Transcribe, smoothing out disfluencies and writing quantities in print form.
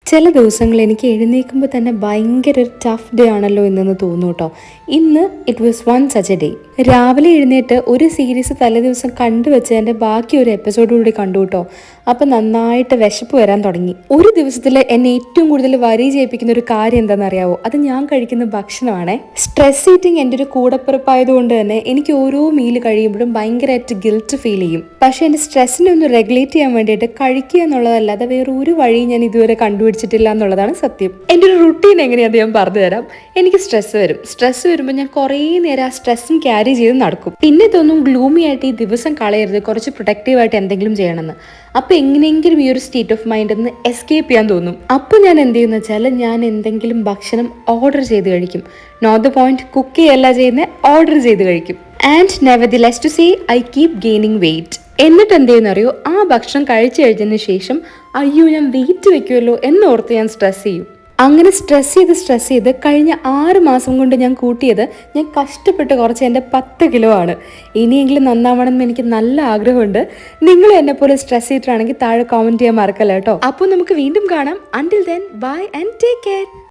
ചില ദിവസങ്ങൾ എനിക്ക് എഴുന്നേൽക്കുമ്പോൾ തന്നെ ഭയങ്കര ഒരു ടഫ് ഡേ ആണല്ലോ എന്നു തോന്നും കേട്ടോ. ഇന്ന് it was one such A day. രാവിലെ എഴുന്നേറ്റ് ഒരു സീരീസ് തലേദിവസം കണ്ടുവച്ചതിൻ്റെ ബാക്കി ഒരു എപ്പിസോഡ് കൂടി കണ്ടു കേട്ടോ. അപ്പം നന്നായിട്ട് വിശപ്പ് വരാൻ തുടങ്ങി. ഒരു ദിവസത്തിൽ എന്നെ ഏറ്റവും കൂടുതൽ വരി ചെയ്യിപ്പിക്കുന്ന ഒരു കാര്യം എന്താണെന്ന് അറിയാവോ? അത് ഞാൻ കഴിക്കുന്ന ഭക്ഷണമാണേ. സ്ട്രെസ് ഈറ്റിംഗ് എൻ്റെ ഒരു കൂടപ്പിറപ്പായതുകൊണ്ട് തന്നെ എനിക്ക് ഓരോ മീല് കഴിയുമ്പോഴും ഭയങ്കരമായിട്ട് ഗിൽറ്റ് ഫീൽ ചെയ്യും. പക്ഷെ എൻ്റെ സ്ട്രെസ്സിനെ ഒന്ന് റെഗുലേറ്റ് ചെയ്യാൻ വേണ്ടിയിട്ട് കഴിക്കുക എന്നുള്ളതല്ലാതെ വേറെ ഒരു വഴി ഞാൻ ഇതുവരെ കണ്ടുപിടിച്ചിട്ടില്ല എന്നുള്ളതാണ് സത്യം. എൻ്റെ ഒരു റുട്ടീൻ എങ്ങനെയാണെന്ന് ഞാൻ പറഞ്ഞു തരാം. എനിക്ക് സ്ട്രെസ് വരുമ്പോൾ ഞാൻ കുറേ നേരം ആ സ്ട്രെസ്സും ക്യാരി ചെയ്ത് നടക്കും. പിന്നെ തോന്നും ഗ്ലൂമി ആയിട്ട് ഈ ദിവസം കളയരുത്, കുറച്ച് പ്രൊഡക്റ്റീവായിട്ട് എന്തെങ്കിലും ചെയ്യണമെന്ന്. അപ്പോൾ എങ്ങനെയെങ്കിലും ഈ ഒരു സ്റ്റേറ്റ് ഓഫ് മൈൻഡിൽ നിന്ന് എസ്കേപ്പ് ചെയ്യാൻ തോന്നും. അപ്പോൾ ഞാൻ എന്ത് ചെയ്യുന്ന വെച്ചാൽ ഞാൻ എന്തെങ്കിലും ഭക്ഷണം ഓർഡർ ചെയ്ത് കഴിക്കും. നോട്ട് ദ പോയിന്റ്, കുക്ക് ചെയ്യല്ല ചെയ്യുന്നത്, ഓർഡർ ചെയ്ത് കഴിക്കും. And nevertheless to say I keep gaining weight. എന്നിട്ട് എന്ത് ചെയ്യുന്നറിയോ? ആ ഭക്ഷണം കഴിച്ചു കഴിഞ്ഞതിന് ശേഷം അയ്യോ ഞാൻ വെയിറ്റ് വെക്കുമല്ലോ എന്നോർത്ത് ഞാൻ സ്ട്രെസ് ചെയ്യും. അങ്ങനെ സ്ട്രെസ് ചെയ്ത് കഴിഞ്ഞ 6 മാസം കൊണ്ട് ഞാൻ കൂട്ടിയത്, ഞാൻ കഷ്ടപ്പെട്ട് കുറച്ച് എൻ്റെ 10 കിലോ ആണ്. ഇനിയെങ്കിലും നന്നാവണമെന്ന് എനിക്ക് നല്ല ആഗ്രഹമുണ്ട്. നിങ്ങൾ എന്നെപ്പോലെ സ്ട്രെസ് ചെയ്തിട്ടാണെങ്കിൽ താഴെ കമൻറ്റ് ചെയ്യാൻ മറക്കല്ല കേട്ടോ. അപ്പോൾ നമുക്ക് വീണ്ടും കാണാം. Until then bye and take care.